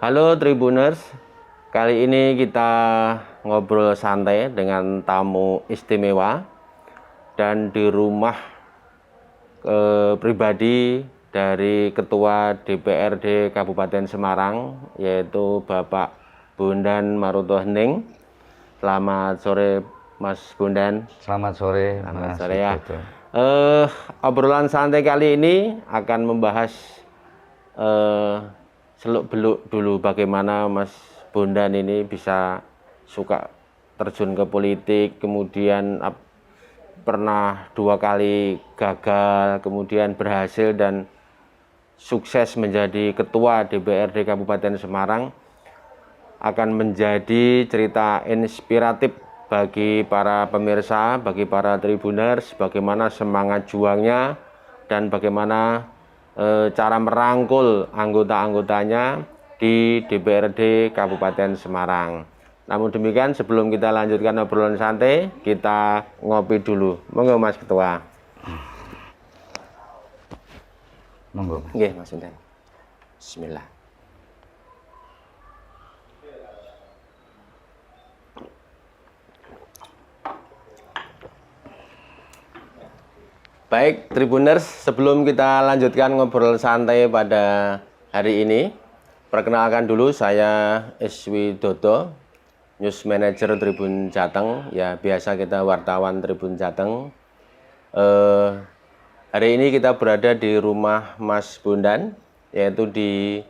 Halo Tribuners, kali ini kita ngobrol santai dengan tamu istimewa dan di rumah pribadi dari Ketua DPRD Kabupaten Semarang, yaitu Bapak Bondan Maruto Hening. Selamat sore Mas Bondan. Selamat sore, Selamat Mas sore ya. Widodo. Obrolan santai kali ini akan membahas seluk-beluk dulu bagaimana Mas Bondan ini bisa suka terjun ke politik, kemudian pernah 2 kali gagal, kemudian berhasil dan sukses menjadi Ketua DPRD Kabupaten Semarang. Akan menjadi cerita inspiratif bagi para pemirsa, bagi para Tribuners, bagaimana semangat juangnya dan bagaimana cara merangkul anggota-anggotanya di DPRD Kabupaten Semarang. Namun demikian, sebelum kita lanjutkan obrolan santai, kita ngopi dulu. Monggo Mas Ketua. Monggo, Mas. Nggih, Mas Bondan. Bismillah. Baik, Tribuners, sebelum kita lanjutkan ngobrol santai pada hari ini, perkenalkan dulu saya Iswi Dodo, News Manager Tribun Jateng. Ya, biasa kita wartawan Tribun Jateng. Hari ini kita berada di rumah Mas Bondan, yaitu di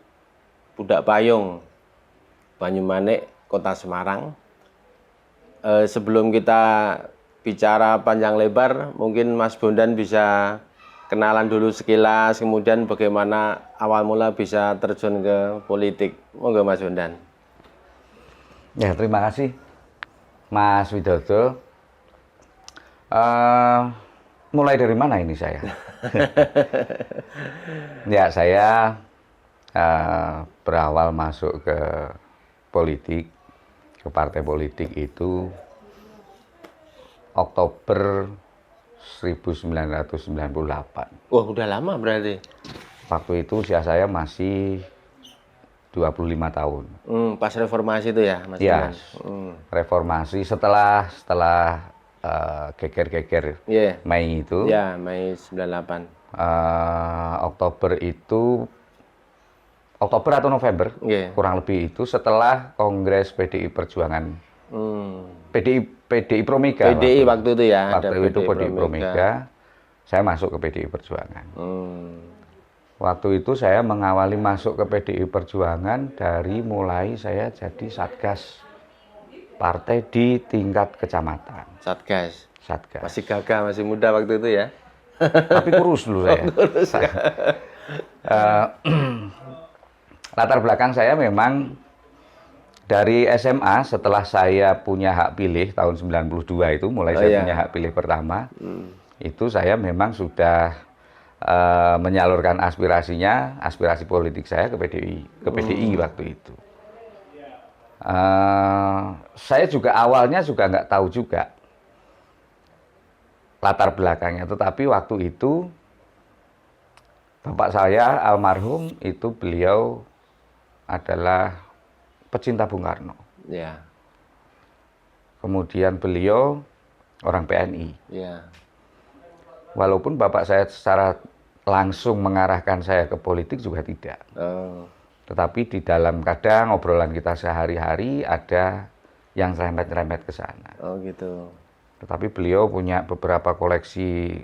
Pudak Payung, Banyumanik, Kota Semarang. Sebelum kita bicara panjang lebar, mungkin Mas Bondan bisa kenalan dulu sekilas, kemudian bagaimana awal mula bisa terjun ke politik. Monggo Mas Bondan. Ya, terima kasih, Mas Widodo. Mulai dari mana ini saya? Ya, saya berawal masuk ke politik, ke partai politik itu Oktober 1998. Wah, udah lama berarti. Waktu itu usia saya masih 25 tahun. Pas reformasi itu ya, Mas Ya, Bondan. reformasi setelah geger-geger Iya. Mei itu. Ya, Mei 98. Oktober itu, Oktober atau November, Iya. kurang lebih itu setelah Kongres PDI Perjuangan. PDI Promega. PDI waktu itu ya. ada Waktu itu PDI Promega. Promega, saya masuk ke PDI Perjuangan. Hmm. Waktu itu saya mengawali masuk ke PDI Perjuangan dari mulai saya jadi satgas partai di tingkat kecamatan. Satgas. Satgas. Masih gagah, masih muda waktu itu ya. Tapi kurus dulu saya. Kurus ya. Latar belakang saya memang dari SMA, setelah saya punya hak pilih tahun 92 itu, mulai saya punya hak pilih pertama, itu saya memang sudah menyalurkan aspirasi politik saya ke PDI waktu itu. Saya juga awalnya nggak tahu juga latar belakangnya, tetapi waktu itu bapak saya almarhum itu beliau adalah pecinta Bung Karno. Ya. Kemudian beliau orang PNI. Ya. Walaupun bapak saya secara langsung mengarahkan saya ke politik juga tidak. Oh. Tetapi di dalam kadang obrolan kita sehari-hari ada yang serempet-serempet ke sana. Oh gitu. Tetapi beliau punya beberapa koleksi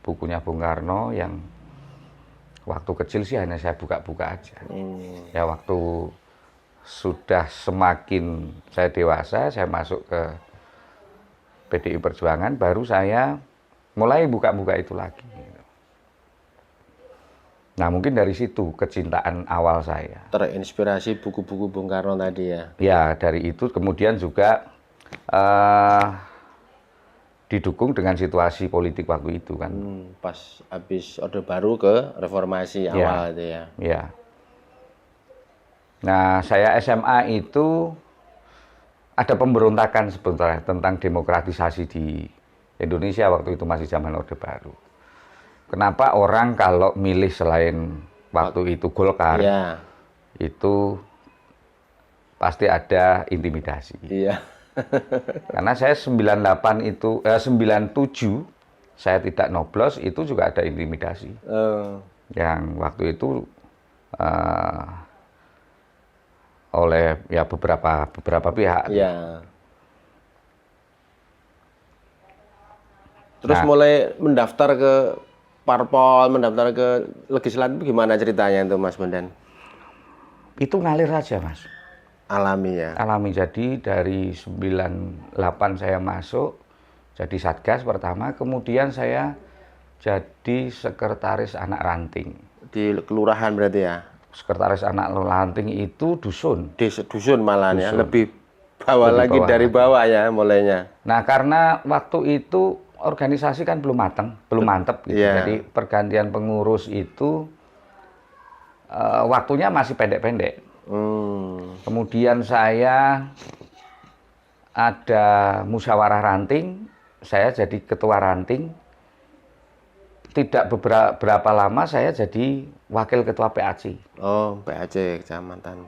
bukunya Bung Karno yang waktu kecil sih hanya saya buka-buka aja. Ya waktu sudah semakin saya dewasa, saya masuk ke PDI Perjuangan, baru saya mulai buka-buka itu lagi. Nah, mungkin dari situ kecintaan awal saya. Terinspirasi buku-buku Bung Karno tadi ya? Ya, dari itu kemudian juga didukung dengan situasi politik waktu itu kan. Pas habis Orde Baru ke reformasi awal itu ya? Ya. Nah, saya SMA itu ada pemberontakan sebenarnya tentang demokratisasi di Indonesia waktu itu masih zaman Orde Baru. Kenapa orang kalau milih selain waktu itu Golkar, itu pasti ada intimidasi. Iya. Karena saya 98 itu 97 saya tidak nyoblos itu juga ada intimidasi. Yang waktu itu oleh ya beberapa pihak. Iya. Terus mulai mendaftar ke parpol, mendaftar ke legislatif, gimana ceritanya itu Mas Bondan? Itu ngalir aja Mas. Alami ya? Alami. Jadi dari 98 saya masuk jadi Satgas pertama, kemudian saya jadi sekretaris anak ranting. Di kelurahan berarti ya? Sekretaris anak ranting itu dusun. Di dusun malah ya, lebih bawah lagi dari bawah ya mulainya. Nah karena waktu itu organisasi kan belum mantep gitu. Jadi pergantian pengurus itu waktunya masih pendek-pendek. Kemudian saya ada musyawarah ranting, saya jadi ketua ranting. Tidak beberapa lama saya jadi wakil ketua PAC. Oh, PAC Kecamatan.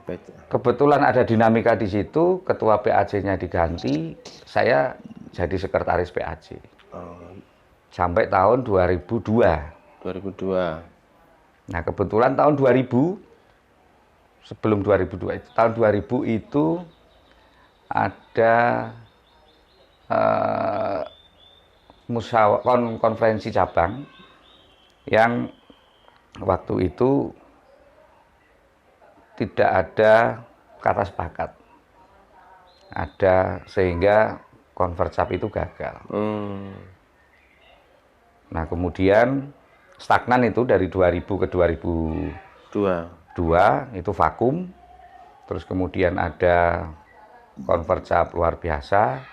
Kebetulan ada dinamika di situ, ketua PAC-nya diganti, saya jadi sekretaris PAC. Sampai tahun 2002. Nah, kebetulan tahun 2000, sebelum 2002 itu, tahun 2000 itu ada konferensi cabang yang waktu itu tidak ada kata sepakat. Sehingga konversap itu gagal. Nah, kemudian stagnan itu dari 2000 ke 2002 itu vakum. Terus kemudian ada konversap luar biasa.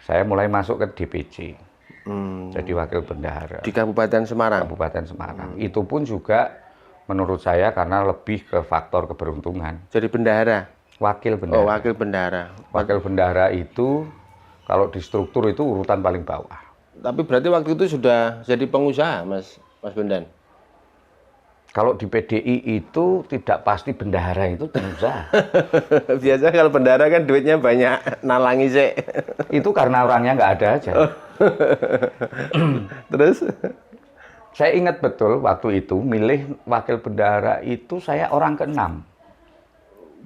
Saya mulai masuk ke DPC. Jadi wakil bendahara. Di Kabupaten Semarang? Kabupaten Semarang. Itu pun juga menurut saya karena lebih ke faktor keberuntungan. Jadi bendahara? Wakil bendahara. Oh, wakil bendahara. Wakil bendahara itu kalau di struktur itu urutan paling bawah. Tapi berarti waktu itu sudah jadi pengusaha, Mas Bondan? Kalau di PDI itu tidak pasti bendahara itu pengusaha. Biasa kalau bendahara kan duitnya banyak, nalangi sih. Itu karena orangnya nggak ada aja. Terus? Saya ingat betul waktu itu milih wakil bendahara itu saya orang ke-6.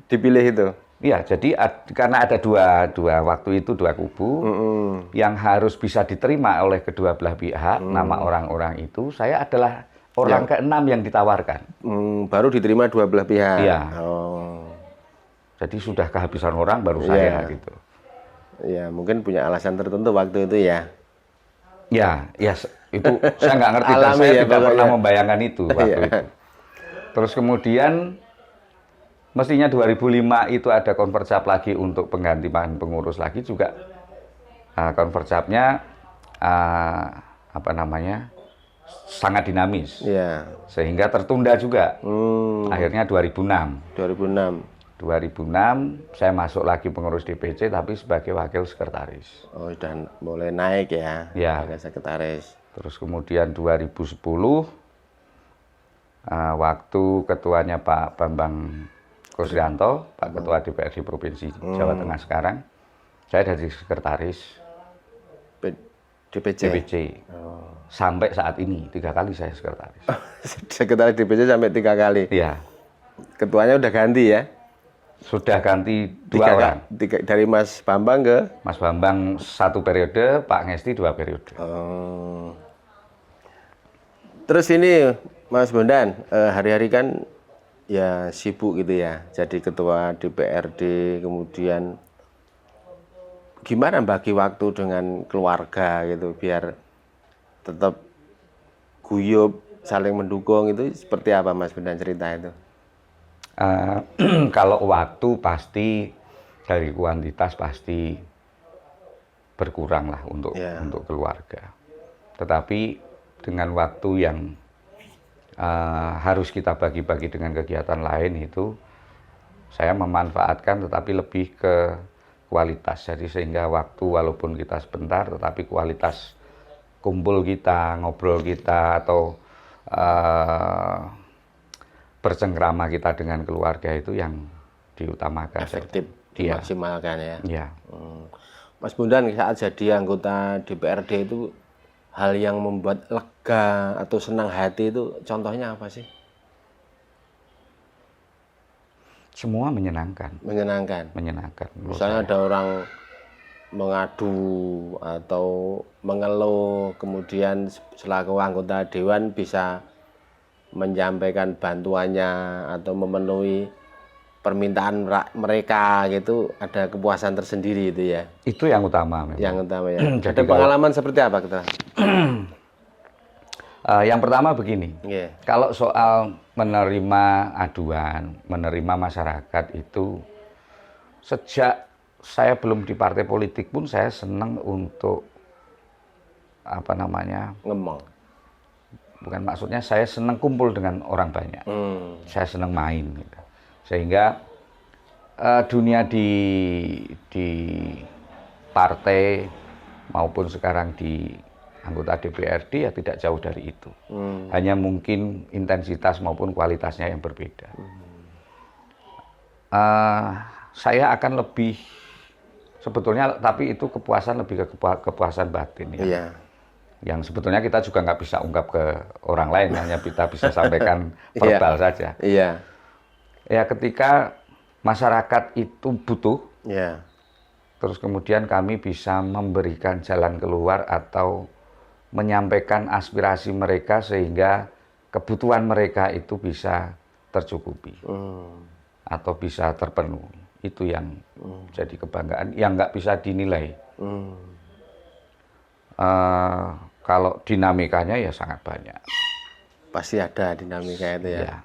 Dipilih itu? Iya, jadi karena ada dua waktu itu dua kubu yang harus bisa diterima oleh kedua belah pihak, nama orang-orang itu, saya adalah orang ke-6 yang ditawarkan. Baru diterima dua belah pihak? Iya. Jadi sudah kehabisan orang baru saya gitu. Iya, mungkin punya alasan tertentu waktu itu ya? Ya, itu saya nggak ngerti dan saya tidak pernah membayangkan itu waktu itu. Terus kemudian mestinya 2005 itu ada konversap lagi untuk penggantian pengurus lagi juga. Konversapnya sangat dinamis. Sehingga tertunda juga. Akhirnya 2006 saya masuk lagi pengurus DPC tapi sebagai wakil sekretaris. Oh, dan mulai naik ya? Ya. Sekretaris. Terus kemudian 2010 waktu ketuanya Pak Bambang Kusrianto, Pak Ketua DPRD Provinsi Jawa Tengah sekarang, saya jadi sekretaris DPC. Sampai saat ini 3 kali saya sekretaris. Sekretaris DPC sampai 3 kali? Iya. Ketuanya udah ganti ya? Sudah ganti 2 orang. Dari Mas Bambang ke? Mas Bambang 1 periode, Pak Ngesti 2 periode. Terus ini Mas Bondan, hari-hari kan ya sibuk gitu ya, jadi ketua DPRD, kemudian gimana bagi waktu dengan keluarga gitu, biar tetap guyup, saling mendukung, itu seperti apa Mas Bondan cerita itu? Kalau waktu pasti dari kuantitas pasti berkurang lah untuk keluarga. Tetapi dengan waktu yang harus kita bagi-bagi dengan kegiatan lain itu saya memanfaatkan tetapi lebih ke kualitas. Jadi sehingga waktu walaupun kita sebentar tetapi kualitas kumpul kita, ngobrol kita atau bercengkrama kita dengan keluarga itu yang diutamakan. Efektif Iya. dimaksimalkan ya. Iya. Mas Bondan saat jadi anggota DPRD itu hal yang membuat lega atau senang hati itu contohnya apa sih? Semua menyenangkan. Menyenangkan. Menyenangkan. menurut Misalnya saya. ada orang mengadu atau mengeluh, kemudian selaku anggota dewan bisa menyampaikan bantuannya atau memenuhi permintaan mereka gitu, ada kepuasan tersendiri itu ya. Itu yang utama memang. Yang utama ya. Jadi Ada pengalaman seperti apa kita? Yang pertama begini, Yeah. kalau soal menerima aduan, menerima masyarakat itu, sejak saya belum di partai politik pun saya senang untuk apa namanya, Ngomong. bukan maksudnya saya senang kumpul dengan orang banyak, saya senang main, gitu. Sehingga dunia di partai maupun sekarang di anggota DPRD ya tidak jauh dari itu. Hanya mungkin intensitas maupun kualitasnya yang berbeda. Saya akan lebih sebetulnya, tapi itu kepuasan lebih ke kepuasan batin ya. Iya. Yang sebetulnya kita juga nggak bisa ungkap ke orang lain, hanya kita bisa sampaikan verbal saja. Iya. Ya ketika masyarakat itu butuh, Iya. terus kemudian kami bisa memberikan jalan keluar atau menyampaikan aspirasi mereka sehingga kebutuhan mereka itu bisa tercukupi atau bisa terpenuhi. Itu yang jadi kebanggaan, yang nggak bisa dinilai. Kalau dinamikanya ya sangat banyak. Pasti ada dinamika itu ya. Ya,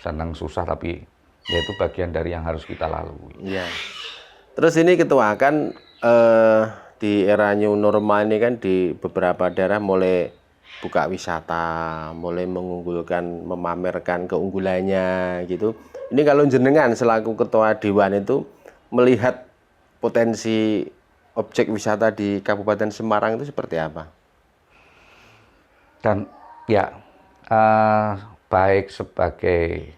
senang susah tapi ya itu bagian dari yang harus kita lalui. Iya. Terus ini ketua kan di era new normal ini kan di beberapa daerah mulai buka wisata, mulai mengunggulkan, memamerkan keunggulannya gitu. Ini kalau jenengan selaku ketua dewan itu melihat potensi objek wisata di Kabupaten Semarang itu seperti apa? Dan ya baik sebagai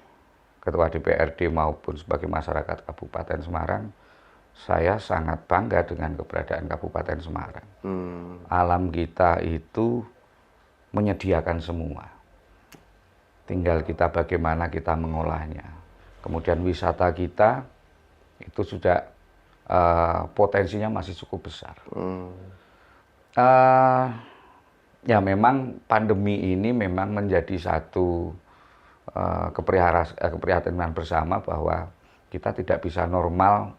ketua DPRD maupun sebagai masyarakat Kabupaten Semarang, saya sangat bangga dengan keberadaan Kabupaten Semarang. Alam kita itu menyediakan semua. Tinggal kita bagaimana kita mengolahnya. Kemudian wisata kita itu sudah potensinya masih cukup besar. Ya memang pandemi ini memang menjadi satu keprihatinan bersama bahwa kita tidak bisa normal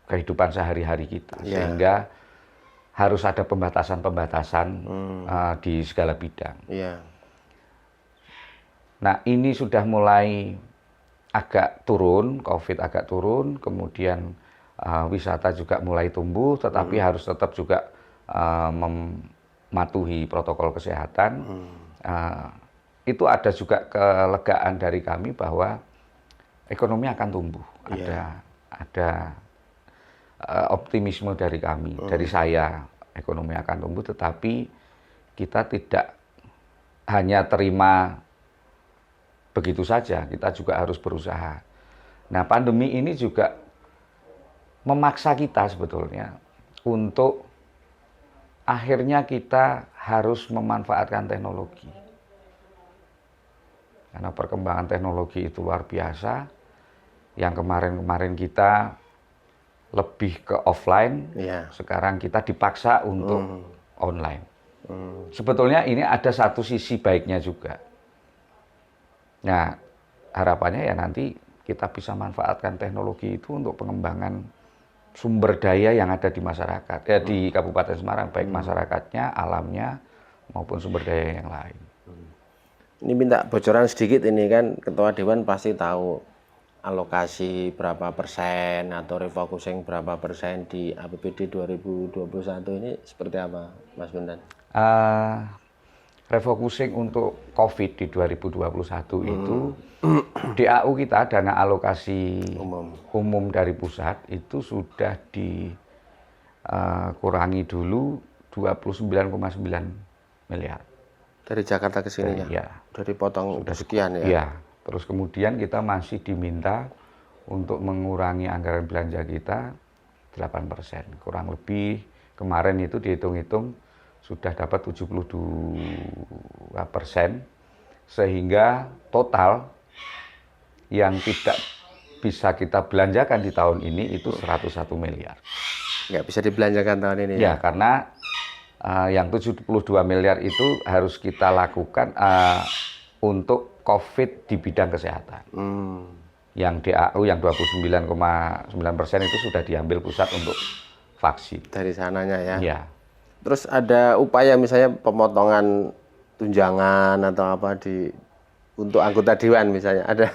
kehidupan sehari-hari kita, sehingga harus ada pembatasan-pembatasan di segala bidang. Nah ini sudah mulai agak turun, COVID agak turun, kemudian wisata juga mulai tumbuh, tetapi harus tetap juga mematuhi protokol kesehatan. Itu ada juga kelegaan dari kami bahwa ekonomi akan tumbuh. Ada optimisme dari kami, dari saya, ekonomi akan tumbuh, tetapi kita tidak hanya terima begitu saja, kita juga harus berusaha. Nah, pandemi ini juga memaksa kita sebetulnya untuk akhirnya kita harus memanfaatkan teknologi. Karena perkembangan teknologi itu luar biasa. Yang kemarin-kemarin kita lebih ke offline, sekarang kita dipaksa untuk online. Sebetulnya ini ada satu sisi baiknya juga. Nah, harapannya ya nanti kita bisa manfaatkan teknologi itu untuk pengembangan sumber daya yang ada di masyarakat, di Kabupaten Semarang, baik masyarakatnya, alamnya, maupun sumber daya yang lain. Ini minta bocoran sedikit, ini kan Ketua Dewan pasti tahu alokasi berapa persen atau refocusing berapa persen di APBD 2021 ini seperti apa, Mas Bondan? Refocusing untuk COVID di 2021 itu DAU kita, dana alokasi umum dari pusat itu sudah dikurangi dulu 29,9 miliar. Dari Jakarta ke sini ya? Iya. Dari potong sudah sekian ya? Iya, Terus kemudian kita masih diminta untuk mengurangi anggaran belanja kita 8%. Kurang lebih kemarin itu dihitung-hitung sudah dapat 72%, sehingga total yang tidak bisa kita belanjakan di tahun ini itu 101 miliar. Nggak bisa dibelanjakan tahun ini ya? Karena yang 72 miliar itu harus kita lakukan untuk COVID di bidang kesehatan. Yang DAU yang 29,9% itu sudah diambil pusat untuk vaksin. Dari sananya ya? Ya. Terus ada upaya misalnya pemotongan tunjangan atau apa untuk anggota dewan misalnya, ada?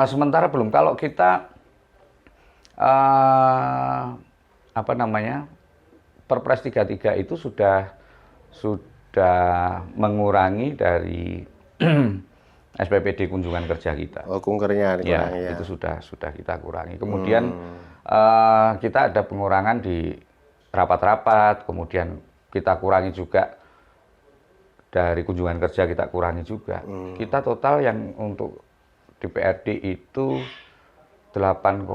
Sementara belum. Kalau kita Perpres 33 itu sudah mengurangi dari SPPD kunjungan kerja kita. Oh, kunkernya dikurangi ya. Itu sudah kita kurangi. Kemudian kita ada pengurangan di rapat-rapat, kemudian kita kurangi juga dari kunjungan kerja, kita kurangi juga. Kita total yang untuk DPRD itu 8,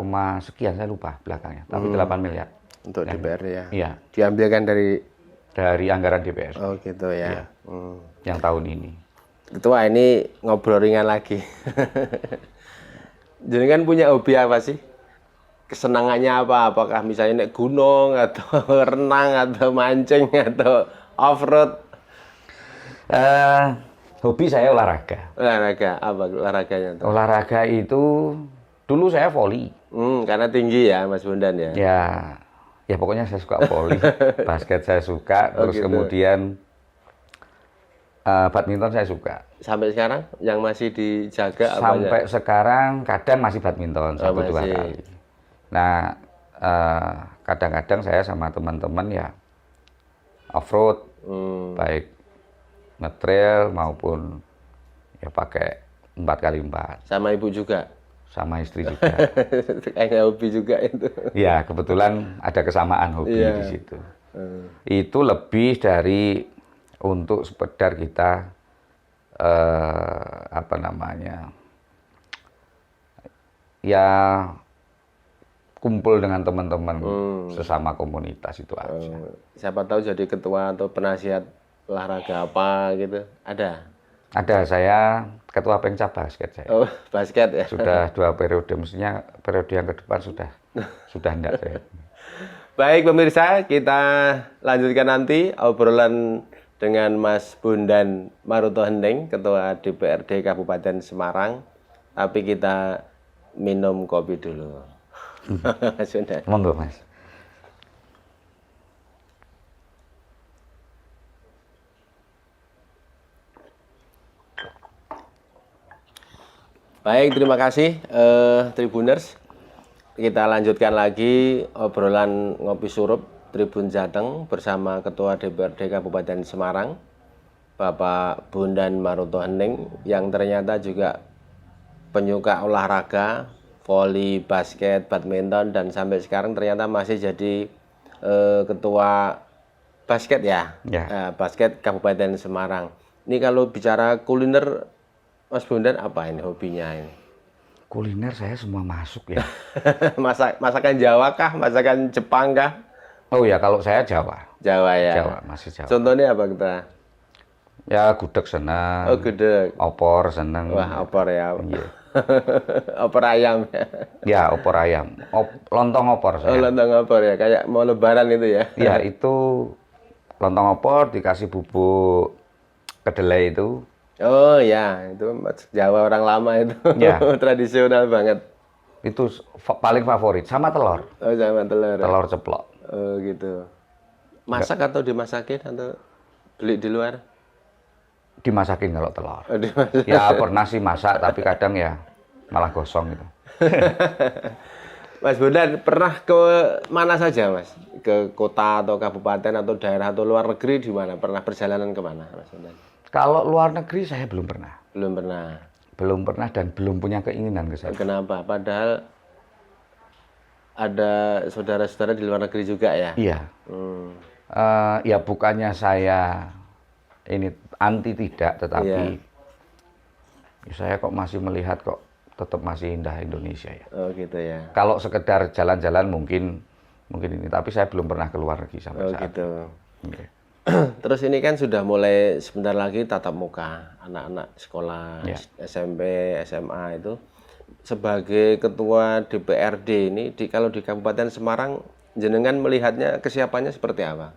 sekian, saya lupa belakangnya, tapi 8 miliar. Untuk DPRD ya? Iya. Diambilkan dari anggaran DPR. Oh gitu ya. Iya. Yang tahun ini. Ketua, ini ngobrol ringan lagi. Jadi kan punya hobi apa sih? Kesenangannya apa? Apakah misalnya naik gunung, atau renang, atau mancing, atau off-road? Hobi saya olahraga. Olahraga? Apa olahraganya? Olahraga itu, dulu saya voli. Karena tinggi ya, Mas Bondan ya? Ya pokoknya saya suka voli. Basket saya suka, terus gitu. Kemudian badminton saya suka. Sampai sekarang yang masih dijaga? Sampai sekarang kadang masih badminton, 1-2 kali. Nah, kadang-kadang saya sama teman-teman ya off-road, baik nge-trail maupun ya pakai 4x4. Sama ibu juga? Sama istri juga. Kayaknya hobi juga itu. Ya, kebetulan ada kesamaan hobi di situ. Itu lebih dari untuk sekedar kita ya kumpul dengan teman-teman sesama komunitas itu aja. Siapa tahu jadi ketua atau penasihat olahraga apa gitu, ada? Ada, saya ketua Pengcap basket saya. Oh, basket ya? Sudah 2 periode, mestinya periode yang ke depan sudah enggak saya. Baik pemirsa, kita lanjutkan nanti obrolan dengan Mas Bondan Maruto Hending, Ketua DPRD Kabupaten Semarang. Tapi kita minum kopi dulu. Mas Bondan. Monggo, Mas. Baik, terima kasih Tribuners. Kita lanjutkan lagi obrolan ngopi surup Tribun Jateng bersama Ketua DPRD Kabupaten Semarang, Bapak Bondan Maruto Hending, yang ternyata juga penyuka olahraga, voli, basket, badminton, dan sampai sekarang ternyata masih jadi Ketua basket ya? Basket Kabupaten Semarang. Ini kalau bicara kuliner, Mas Bondan apa ini hobinya ini? Kuliner saya semua masuk ya. Masakan Jawa kah? Masakan Jepang kah? Oh ya, kalau saya Jawa. Jawa ya? Jawa, masih Jawa. Contohnya apa kita? Ya gudeg seneng. Oh gudeg. Opor seneng. Wah opor ya. Yeah. Opor ayam ya? Ya opor ayam. Lontong opor saya. Oh lontong opor ya, kayak mau lebaran itu ya? Ya itu lontong opor dikasih bubuk kedelai itu. Oh ya, itu Jawa orang lama itu. Ya. Tradisional banget. Itu paling favorit, sama telur. Oh sama telur. Telur ceplok. Oh gitu. Masak atau dimasakin atau beli di luar? Dimasakin kalau telur. Oh, dimasakin. Ya pernah sih masak, tapi kadang ya malah gosong gitu. Mas Bondan pernah ke mana saja Mas? Ke kota atau kabupaten atau daerah atau luar negeri di mana? Pernah perjalanan ke mana Mas Bondan? Kalau luar negeri saya belum pernah. Belum pernah. Belum pernah dan belum punya keinginan ke sana. Kenapa? Padahal ada saudara-saudara di luar negeri juga ya? Iya. Ya bukannya saya ini anti tidak, tetapi Saya kok masih melihat kok tetap masih indah Indonesia ya. Oh gitu ya. Kalau sekedar jalan-jalan mungkin ini, tapi saya belum pernah keluar lagi sampai saat Gitu. ini. Terus ini kan sudah mulai sebentar lagi tatap muka anak-anak sekolah SMP, SMA itu. Sebagai ketua DPRD ini, kalau di Kabupaten Semarang, jenengan melihatnya kesiapannya seperti apa?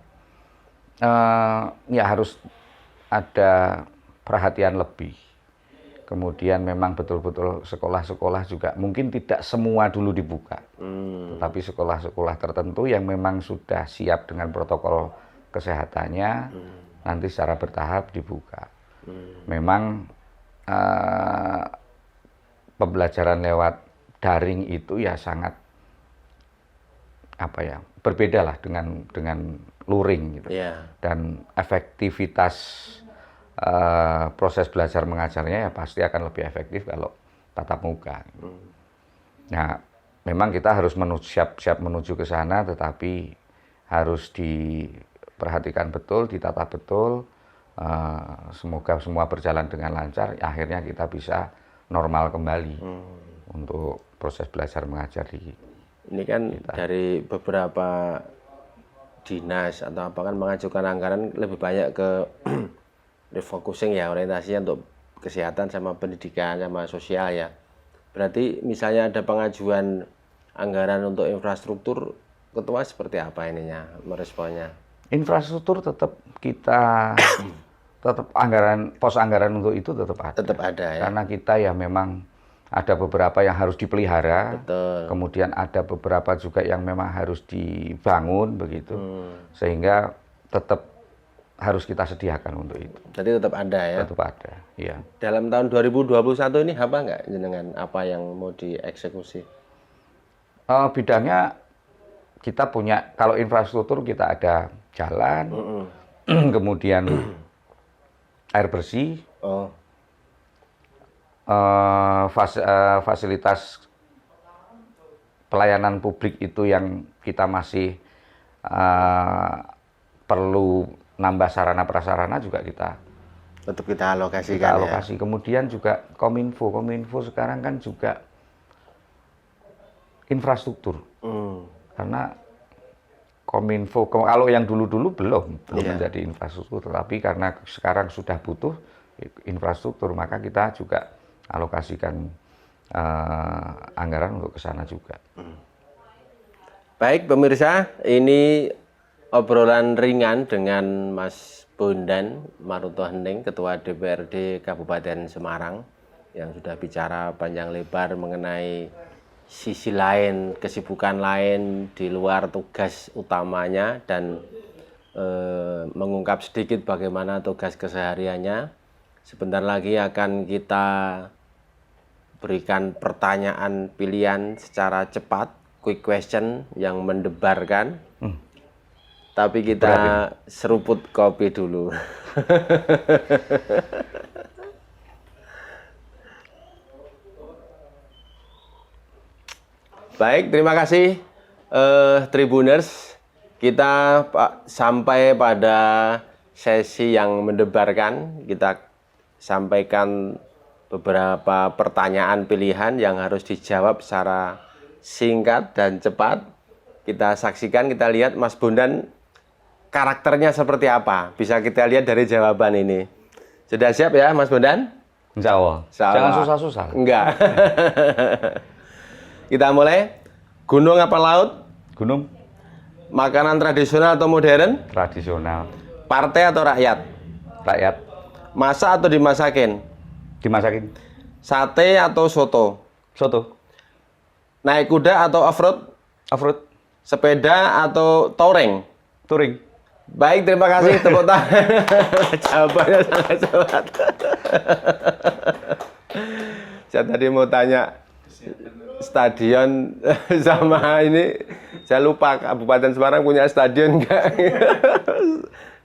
Ya harus ada perhatian lebih. Kemudian memang betul-betul sekolah-sekolah juga mungkin tidak semua dulu dibuka. Tetapi sekolah-sekolah tertentu yang memang sudah siap dengan protokol kesehatannya, nanti secara bertahap dibuka. Memang pembelajaran lewat daring itu ya sangat berbeda lah dengan luring gitu. Dan efektivitas proses belajar mengajarnya ya pasti akan lebih efektif kalau tatap muka. Nah, memang kita harus siap-siap menuju ke sana, tetapi harus diperhatikan betul, ditata betul. Semoga semua berjalan dengan lancar, akhirnya kita bisa normal kembali untuk proses belajar mengajar di ini kan kita. Dari beberapa dinas atau apa kan mengajukan anggaran lebih banyak ke refocusing ya, orientasinya untuk kesehatan sama pendidikan sama sosial ya. Berarti misalnya ada pengajuan anggaran untuk infrastruktur, ketua seperti apa ininya meresponnya? Infrastruktur tetap kita tetap pos anggaran untuk itu tetap ada. Tetap ada ya. Karena kita ya memang ada beberapa yang harus dipelihara. Betul. Kemudian ada beberapa juga yang memang harus dibangun begitu. Sehingga tetap harus kita sediakan untuk itu. Jadi tetap ada ya? Tetap ada, iya. Dalam tahun 2021 ini apa nggak jenengan apa yang mau dieksekusi? Bidangnya kita punya, kalau infrastruktur kita ada jalan, kemudian air bersih, fasilitas pelayanan publik itu yang kita masih perlu nambah sarana prasarana juga kita tetap kita alokasikan. Ya. Kemudian juga Kominfo sekarang kan juga infrastruktur. Karena Kominfo kalau yang dulu-dulu belum menjadi infrastruktur, tetapi karena sekarang sudah butuh infrastruktur, maka kita juga alokasikan anggaran untuk ke sana juga. Baik pemirsa, ini obrolan ringan dengan Mas Bondan Maruto Hening, Ketua DPRD Kabupaten Semarang, yang sudah bicara panjang lebar mengenai sisi lain, kesibukan lain di luar tugas utamanya, dan mengungkap sedikit bagaimana tugas kesehariannya. Sebentar lagi akan kita berikan pertanyaan pilihan secara cepat, quick question yang mendebarkan. Tapi kita seruput kopi dulu. Baik, terima kasih Tribuners. Kita sampai pada sesi yang mendebarkan. Kita sampaikan beberapa pertanyaan pilihan yang harus dijawab secara singkat dan cepat. Kita saksikan, kita lihat Mas Bondan karakternya seperti apa. Bisa kita lihat dari jawaban ini. Sudah siap ya Mas Bondan? Insya Allah. Jangan susah-susah. Enggak. Kita mulai. Gunung apa laut? Gunung. Makanan tradisional atau modern? Tradisional. Partai atau rakyat? Rakyat. Masak atau dimasakin? Dimasakin. Sate atau soto? Soto. Naik kuda atau off-road? Off-road. Sepeda atau touring? Touring. Baik, terima kasih. Tepuk tangan. Jawabannya sangat cepat. Saya tadi mau tanya stadion sama ini, saya lupa Kabupaten Semarang punya stadion nggak?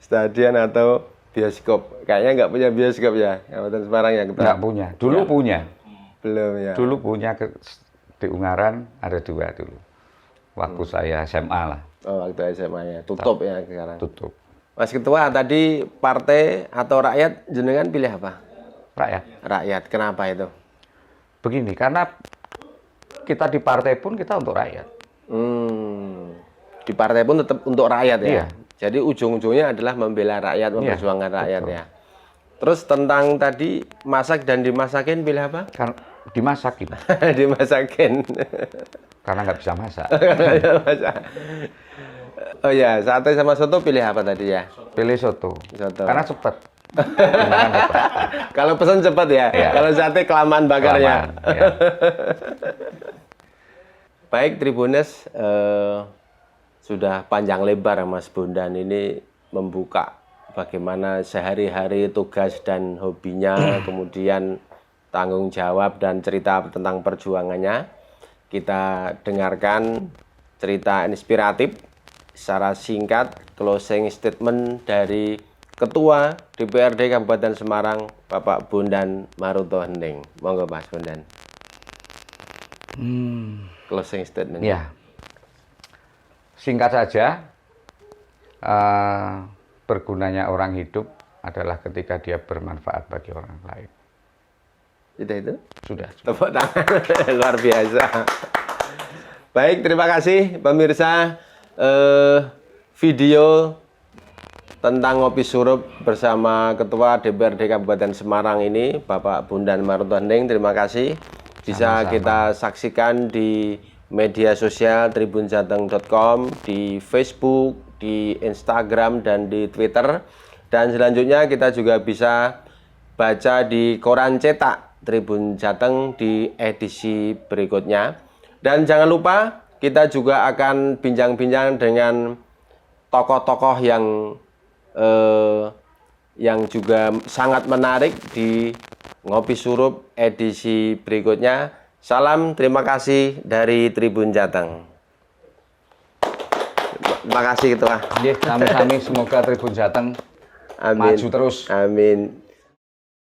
Stadion atau bioskop? Kayaknya nggak punya bioskop ya Kabupaten Semarang ya? Nggak punya. Dulu punya. Belum ya. Dulu punya di Ungaran ada 2 dulu. Waktu saya SMA lah. Oh, waktu SMA ya. Tutup ya sekarang. Tutup. Mas Ketua, tadi partai atau rakyat jenengan pilih apa? rakyat. Rakyat. Kenapa itu? Begini, karena kita di partai pun kita untuk rakyat. Di partai pun tetap untuk rakyat ya. Iya. Jadi ujung-ujungnya adalah membela rakyat, memperjuangkan rakyat betul. ya. Terus tentang tadi masak dan dimasakin, pilih apa? Kan dimasakin, Dimasakin. karena nggak bisa masak. Oh ya, sate sama soto pilih apa tadi ya? Pilih soto, Soto. karena cepat. Makan cepat. Kalau pesan cepat ya. Iya. Kalau sate kelamaan bakarnya. Kelamaan, ya. Baik Tribuners, sudah panjang lebar Mas Bondan ini membuka bagaimana sehari-hari tugas dan hobinya, kemudian tanggung jawab dan cerita tentang perjuangannya. Kita dengarkan cerita inspiratif secara singkat, closing statement dari Ketua DPRD Kabupaten Semarang, Bapak Bondan Maruto Hending. Monggo Mas Bondan. Closing statement. Ya, singkat saja, bergunanya orang hidup adalah ketika dia bermanfaat bagi orang lain. Itu? Sudah. Tepuk tangan. Luar biasa. Baik, terima kasih pemirsa. Video tentang ngopi surup bersama Ketua DPRD Kabupaten Semarang ini, Bapak Bondan Maruto Hending. Terima kasih. Bisa Sama-sama. kita saksikan di media sosial tribunjateng.com, di Facebook, di Instagram, dan di Twitter. Dan selanjutnya kita juga bisa baca di koran cetak Tribun Jateng di edisi berikutnya. Dan jangan lupa kita juga akan bincang-bincang dengan tokoh-tokoh yang juga sangat menarik di Ngopi Surup edisi berikutnya. Salam, terima kasih dari Tribun Jateng. Terima kasih Ketua. Sami-sami, semoga Tribun Jateng Amin. maju terus. Amin.